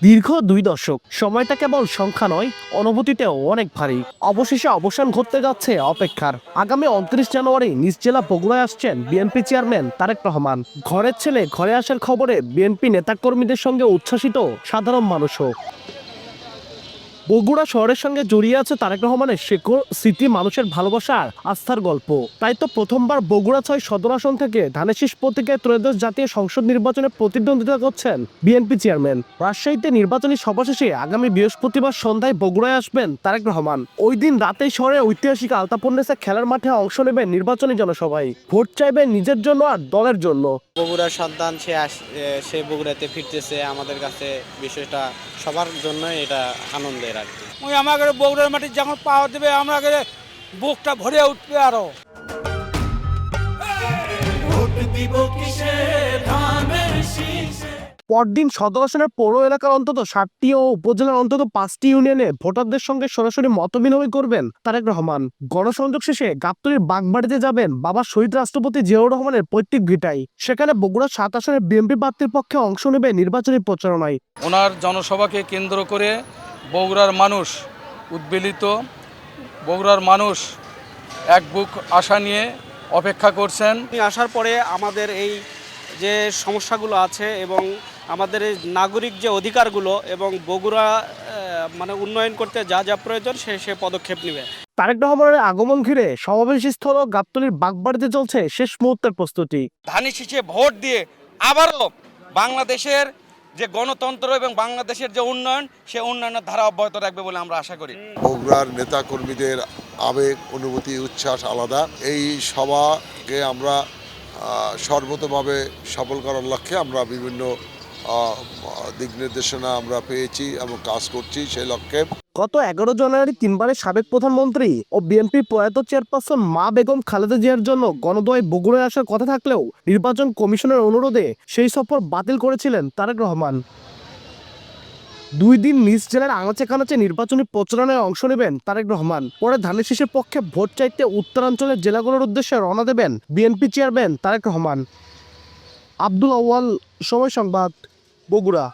দীর্ঘ ২ দশক সময়টা কেবল সংখ্যা নয়, অনুভূতিতেও অনেক ভারী। অবশেষে অবসান ঘটতে যাচ্ছে অপেক্ষার। আগামী ২৯ জানুয়ারি নিজ জেলা বগুড়ায় আসছেন বিএনপি চেয়ারম্যান তারেক রহমান। ঘরের ছেলে ঘরে আসার খবরে বিএনপি নেতাকর্মীদের সঙ্গে উচ্ছ্বাসিত সাধারণ মানুষও। বগুড়া শহরের সঙ্গে জড়িয়ে আছে তারেক রহমানের শেকড়, স্মৃতি, মানুষের ভালোবাসা আর আস্থার গল্প। তাই তো প্রথমবার বগুড়া ৬ সদর আসন থেকে ধানের শীষ প্রতীকে ত্রয়োদশ জাতীয় সংসদ নির্বাচনে প্রতিদ্বন্দ্বিতা করছেন বিএনপি চেয়ারম্যান। রাজশাহীতে নির্বাচনী সভা শেষে আগামী বৃহস্পতিবার সন্ধ্যায় বগুড়ায় আসবেন তারেক রহমান। ওই দিন রাতেই শহরের ঐতিহাসিক আলতাপন্নেসে খেলার মাঠে অংশ নেবেন নির্বাচনী জনসভায়। ভোট চাইবেন নিজের জন্য আর দলের জন্য। বগুড়ার সন্তান সে বগুড়াতে ফিরতেছে, আমাদের কাছে বিষয়টা সবার জন্য এটা আনন্দের আর কি। ওই আমাকে বগুড়ার মাটি যখন পাওয়া দেবে আমরা বুকটা ভরে উঠবে আরো। পরদিন সদর আসনের পৌর এলাকার অন্তত ৭টি ও উপজেলার অন্তত ৫টি ইউনিয়নে ভোটারদের সঙ্গে সরাসরি মতবিনিময় করবেন তারেক রহমান। গণসংযোগ শেষে গাবতলীর বাগবাড়িতে যাবেন বাবা শহীদ রাষ্ট্রপতি জিয়াউর রহমানের পৈতৃক ভিটায়। সেখানে বগুড়া ৭ আসনের বিএনপি প্রার্থীর পক্ষে অংশ নেবে নির্বাচনী প্রচারণায়। ওনার জনসভাকে কেন্দ্র করে বগুড়ার মানুষ উদ্বেলিত। বগুড়ার মানুষ এক বুক আশা নিয়ে অপেক্ষা করছেন। আসার পরে আমাদের এই যে সমস্যাগুলো আছে এবং আমাদের এই নাগরিক যে অধিকারগুলো এবং বগুড়া উন্নয়ন করতে যা যা প্রয়োজন সে পদক্ষেপ নেবে। তারেক রহমানের আগমন ঘিরে সমাবেশ স্থল গাবতলীর বাগবাড়িতে চলছে শেষ মুহূর্তের প্রস্তুতি। ধানের শীষে ভোট দিয়ে আবারও বাংলাদেশের যে গণতন্ত্র এবং বাংলাদেশের যে উন্নয়ন, সে উন্নয়নের ধারা অব্যাহত রাখবে বলে আমরা আশা করি। বগুড়ার নেতাকর্মীদের আবেগ, অনুভূতি, উচ্ছ্বাস আলাদা। এই সভাকে আমরা সর্বতভাবে সফল করার লক্ষ্যে আমরা বিভিন্ন দিক নির্দেশনা আমরা পেয়েছি এবং কাজ করছি সেই লক্ষ্যে। গত ১১ জানুয়ারি তিনবারের সাবেক প্রধানমন্ত্রী ও বিএনপি প্রয়াত চেয়ারপারসন মা বেগম খালেদা জিয়ার জন্য গণদোয়ায় বগুড়ায় আসার কথা থাকলেও নির্বাচন কমিশনের অনুরোধে সেই সফর বাতিল করেছিলেন তারেক রহমান। ২ দিন নিজ জেলার আনাচে কানাচে নির্বাচনী প্রচারণায় অংশ নেবেন তারেক রহমান। পরে ধানের শীষের পক্ষে ভোট চাইতে উত্তরাঞ্চলের জেলাগুলোর উদ্দেশ্যে রওনা দেবেন বিএনপি চেয়ারম্যান তারেক রহমান। আব্দুল আউয়াল, সময় সংবাদ, বগুড়া।